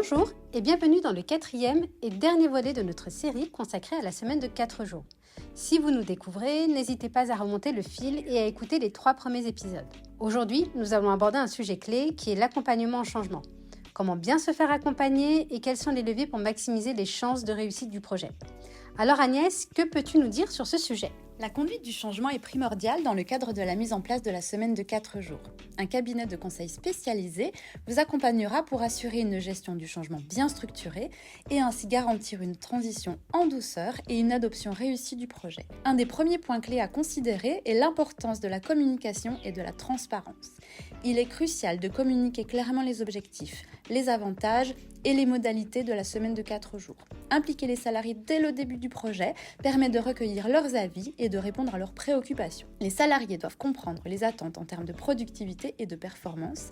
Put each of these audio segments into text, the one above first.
Bonjour et bienvenue dans le 4e et dernier volet de notre série consacrée à la semaine de 4 jours. Si vous nous découvrez, n'hésitez pas à remonter le fil et à écouter les 3 premiers épisodes. Aujourd'hui, nous allons aborder un sujet clé qui est l'accompagnement au changement. Comment bien se faire accompagner et quels sont les leviers pour maximiser les chances de réussite du projet. Alors Agnès, que peux-tu nous dire sur ce sujet ? La conduite du changement est primordiale dans le cadre de la mise en place de la semaine de 4 jours. Un cabinet de conseil spécialisé vous accompagnera pour assurer une gestion du changement bien structurée et ainsi garantir une transition en douceur et une adoption réussie du projet. Un des premiers points clés à considérer est l'importance de la communication et de la transparence. Il est crucial de communiquer clairement les objectifs, les avantages et les modalités de la semaine de 4 jours. Impliquer les salariés dès le début du projet permet de recueillir leurs avis et de répondre à leurs préoccupations. Les salariés doivent comprendre les attentes en termes de productivité et de performance,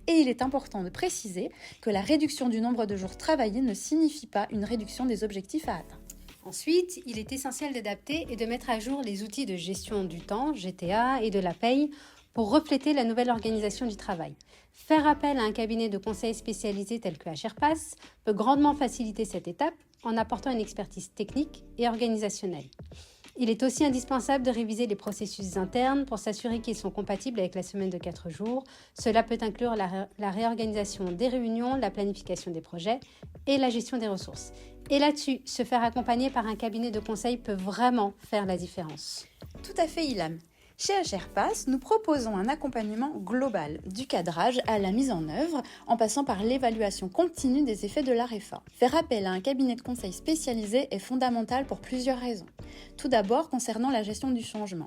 et il est important de préciser que la réduction du nombre de jours travaillés ne signifie pas une réduction des objectifs à atteindre. Ensuite, il est essentiel d'adapter et de mettre à jour les outils de gestion du temps, GTA, et de la paye pour refléter la nouvelle organisation du travail. Faire appel à un cabinet de conseil spécialisé tel que HRPass peut grandement faciliter cette étape en apportant une expertise technique et organisationnelle. Il est aussi indispensable de réviser les processus internes pour s'assurer qu'ils sont compatibles avec la semaine de 4 jours. Cela peut inclure la réorganisation des réunions, la planification des projets et la gestion des ressources. Et là-dessus, se faire accompagner par un cabinet de conseil peut vraiment faire la différence. Tout à fait, Ilham. Chez HRPass, nous proposons un accompagnement global, du cadrage à la mise en œuvre, en passant par l'évaluation continue des effets de la réforme. Faire appel à un cabinet de conseil spécialisé est fondamental pour plusieurs raisons. Tout d'abord, concernant la gestion du changement.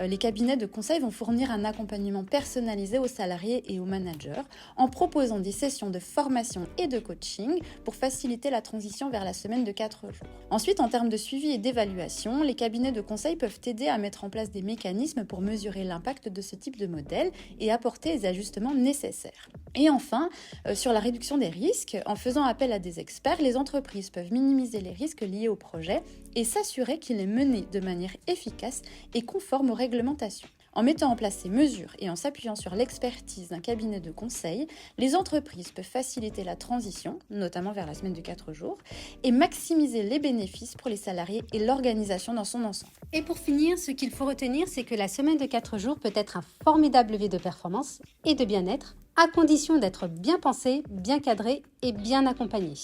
Les cabinets de conseil vont fournir un accompagnement personnalisé aux salariés et aux managers, en proposant des sessions de formation et de coaching pour faciliter la transition vers la semaine de 4 jours. Ensuite, en termes de suivi et d'évaluation, les cabinets de conseil peuvent aider à mettre en place des mécanismes pour mesurer l'impact de ce type de modèle et apporter les ajustements nécessaires. Et enfin, sur la réduction des risques, en faisant appel à des experts, les entreprises peuvent minimiser les risques liés au projet et s'assurer qu'il est mené de manière efficace et conforme aux réglementations. En mettant en place ces mesures et en s'appuyant sur l'expertise d'un cabinet de conseil, les entreprises peuvent faciliter la transition, notamment vers la semaine de 4 jours, et maximiser les bénéfices pour les salariés et l'organisation dans son ensemble. Et pour finir, ce qu'il faut retenir, c'est que la semaine de 4 jours peut être un formidable levier de performance et de bien-être, à condition d'être bien pensé, bien cadré et bien accompagné.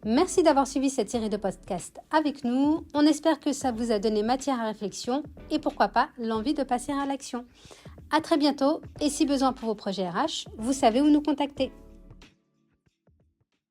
Merci d'avoir suivi cette série de podcasts avec nous. On espère que ça vous a donné matière à réflexion et pourquoi pas l'envie de passer à l'action. À très bientôt et si besoin pour vos projets RH, vous savez où nous contacter.